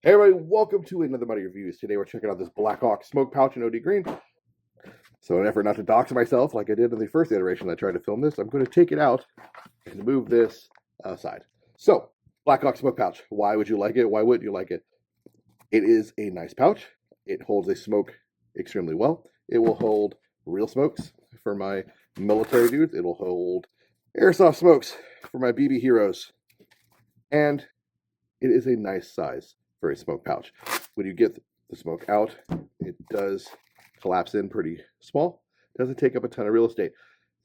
Hey everybody, welcome to another Money Reviews. Today we're checking out this Blackhawk smoke pouch in OD green. So in an effort not to dox myself like I did in the first iteration I tried to film this, I'm going to take it out and move this aside. So, Blackhawk smoke pouch. Why would you like it? Why wouldn't you like it? It is a nice pouch. It holds a smoke extremely well. It will hold real smokes for my military dudes. It'll hold airsoft smokes for my BB heroes. And it is a nice size for a smoke pouch. When you get the smoke out, it does collapse in pretty small. It doesn't take up a ton of real estate.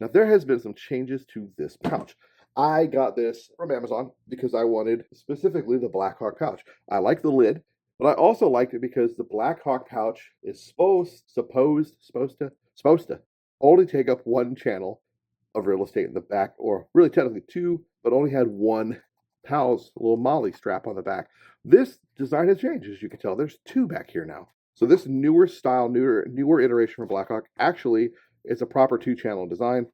Now, there has been some changes to this pouch. I got this from Amazon because I wanted specifically the Blackhawk pouch. I like the lid, but I also liked it because the Blackhawk pouch is supposed to only take up one channel of real estate in the back, or really technically two, but only had one PAL's little Molly strap on the back. This design has changed, as you can tell. There's two back here now. So this newer style, newer iteration from Blackhawk actually is a proper two-channel design.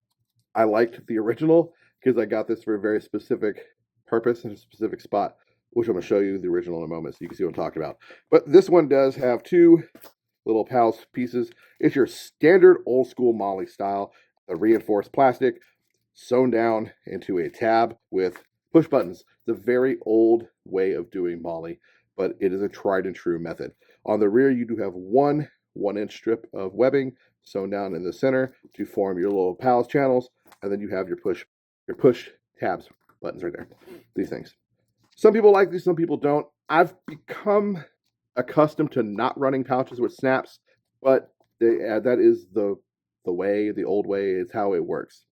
I liked the original because I got this for a very specific purpose and a specific spot, which I'm going to show you the original in a moment so you can see what I'm talking about. But this one does have two little PAL's pieces. It's your standard old school Molly style, the reinforced plastic sewn down into a tab with push buttons. It's a very old way of doing Molly, but it is a tried and true method. On the rear, you do have one 1-inch strip of webbing sewn down in the center to form your little PALS channels, and then you have your push tabs buttons right there. These things. Some people like these, some people don't. I've become accustomed to not running pouches with snaps, but that is the way, the old way. It's how it works.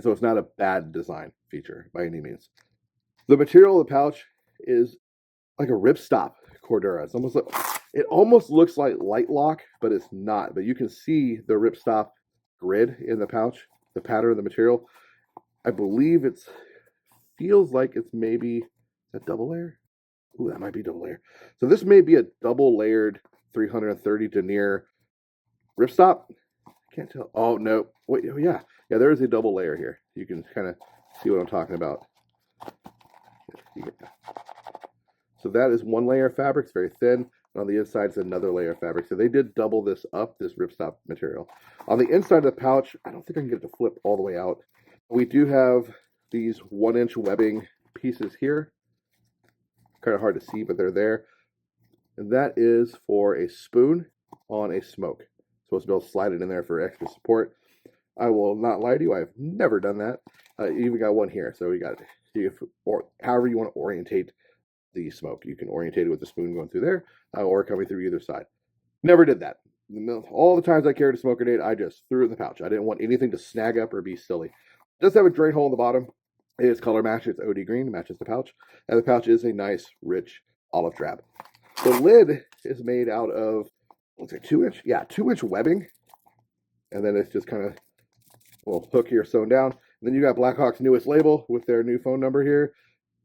So it's not a bad design feature by any means. The material of the pouch is like a ripstop Cordura. It almost looks like light lock, but it's not. But you can see the ripstop grid in the pouch, the pattern of the material. I believe it feels like it's maybe a double layer. Ooh, that might be double layer. So this may be a double layered 330 denier ripstop. I can't tell. Oh no, wait, oh, yeah, there is a double layer here. You can kind of see what I'm talking about. So that is one layer of fabric. It's very thin. And on the inside is another layer of fabric. So they did double this up, this ripstop material. On the inside of the pouch, I don't think I can get it to flip all the way out. We do have these 1-inch webbing pieces here. Kind of hard to see, but they're there. And that is for a spoon on a smoke. Supposed to be able to slide it in there for extra support. I will not lie to you, I've never done that. You even got one here, so we got it. Or however you want to orientate the smoke. You can orientate it with the spoon going through there, or coming through either side. Never did that. All the times I carried a smoke grenade, I just threw it in the pouch. I didn't want anything to snag up or be silly. It does have a drain hole in the bottom. It is color matched. It's OD green, matches the pouch. And the pouch is a nice, rich olive drab. The lid is made out of, looks like 2-inch? Yeah, 2-inch webbing. And then it's just kind of a little hook here sewn down. And then you got Blackhawk's newest label with their new phone number here.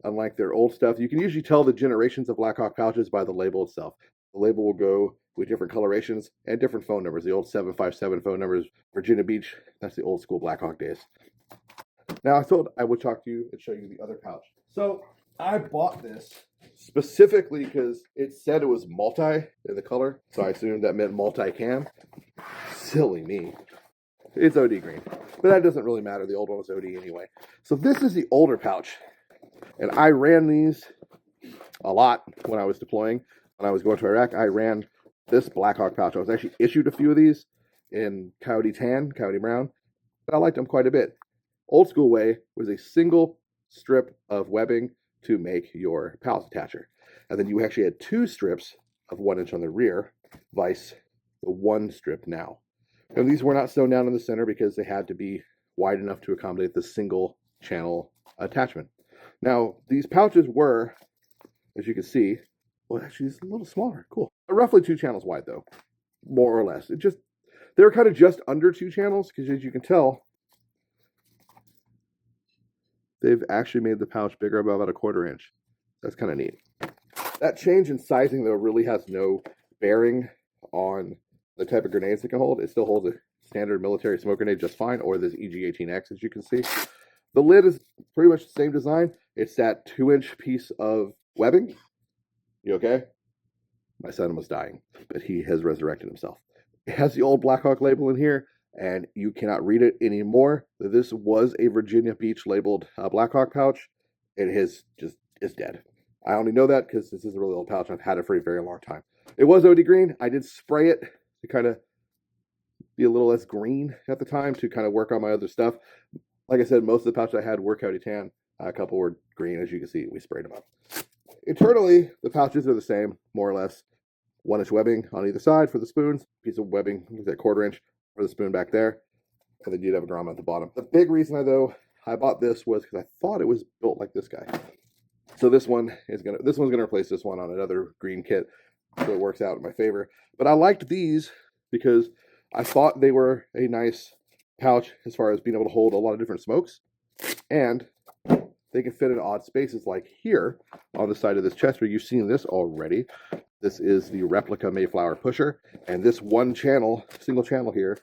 Unlike their old stuff, you can usually tell the generations of Blackhawk pouches by the label itself. The label will go with different colorations and different phone numbers. The old 757 phone numbers, Virginia Beach, that's the old school Blackhawk days. Now, I thought I would talk to you and show you the other pouch. So, I bought this specifically because it said it was multi in the color, so I assumed that meant multi-cam. Silly me. It's OD green, but that doesn't really matter. The old one was OD anyway. So this is the older pouch. And I ran these a lot when I was deploying. When I was going to Iraq, I ran this Blackhawk pouch. I was actually issued a few of these in Coyote Tan, Coyote Brown, but I liked them quite a bit. Old school way was a single strip of webbing to make your PALS attacher. And then you actually had two strips of 1-inch on the rear, vice the one strip now. And these were not sewn down in the center because they had to be wide enough to accommodate the single channel attachment. Now, these pouches were, as you can see, well, actually, it's a little smaller. Cool. Roughly 2 channels wide, though, more or less. They were kind of just under 2 channels because, as you can tell, they've actually made the pouch bigger by about 1/4 inch. That's kind of neat. That change in sizing, though, really has no bearing on the type of grenades it can hold. It still holds a standard military smoke grenade just fine, or this EG-18X, as you can see. The lid is pretty much the same design. It's that 2-inch piece of webbing. You okay? My son was dying, but he has resurrected himself. It has the old Blackhawk label in here, and you cannot read it anymore. This was a Virginia Beach labeled Blackhawk pouch. It is dead. I only know that because this is a really old pouch. I've had it for a very long time. It was OD green. I did spray it to kind of be a little less green at the time to kind of work on my other stuff. Like I said, most of the pouches I had were Coyote Tan. A couple were green, as you can see. We sprayed them up. Internally, the pouches are the same, more or less. 1-inch webbing on either side for the spoons. Piece of webbing, that 1/4 inch for the spoon back there. And then you'd have a grommet at the bottom. The big reason I bought this was because I thought it was built like this guy. So this one's gonna replace this one on another green kit. So it works out in my favor. But I liked these because I thought they were a nice pouch as far as being able to hold a lot of different smokes. And they can fit in odd spaces like here on the side of this chest where you've seen this already. This is the replica Mayflower pusher. And this one channel, single channel here,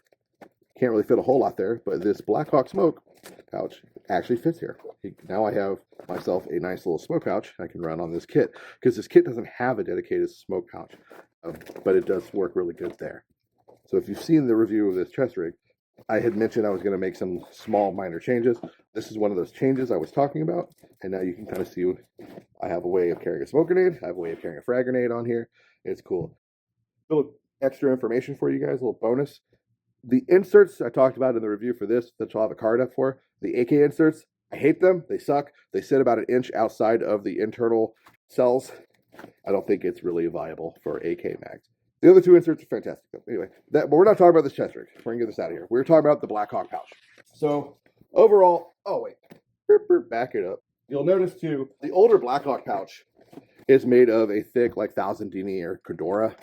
can't really fit a whole lot there, but this Blackhawk smoke pouch actually fits here. Now I have myself a nice little smoke pouch I can run on this kit, because this kit doesn't have a dedicated smoke pouch, but it does work really good there. So if you've seen the review of this chest rig, I had mentioned I was going to make some small minor changes. This is one of those changes I was talking about, and now you can kind of see I have a way of carrying a smoke grenade, I have a way of carrying a frag grenade on here. It's cool. A little extra information for you guys, a little bonus. The inserts I talked about in the review for this, that I'll have a card up for, the AK inserts, I hate them. They suck. They sit about 1 inch outside of the internal cells. I don't think it's really viable for AK mags. The other 2 inserts are fantastic. Anyway, but we're not talking about this chest rig. We're going to get this out of here. We're talking about the Blackhawk pouch. So overall, back it up. You'll notice too, the older Blackhawk pouch is made of a thick, like 1000 denier Cordura.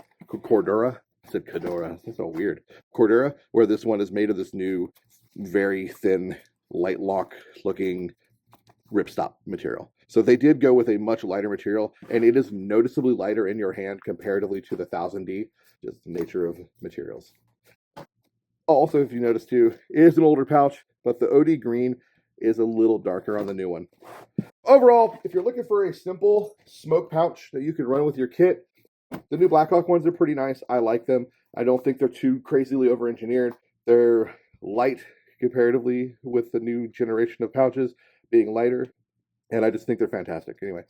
I said Cordura. That's so weird. Cordura, where this one is made of this new, very thin, light lock looking ripstop material. So they did go with a much lighter material, and it is noticeably lighter in your hand comparatively to the 1000D, just the nature of materials. Also, if you notice too, it is an older pouch, but the OD green is a little darker on the new one. Overall, if you're looking for a simple smoke pouch that you can run with your kit, the new Blackhawk ones are pretty nice. I like them. I don't think they're too crazily over-engineered. They're light comparatively with the new generation of pouches being lighter, and I just think they're fantastic. Anyway,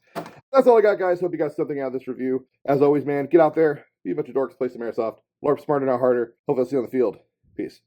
that's all I got, guys. Hope you got something out of this review. As always, man, get out there, be a bunch of dorks, play some airsoft, LARP smarter, not harder. Hope I'll see you on the field. Peace.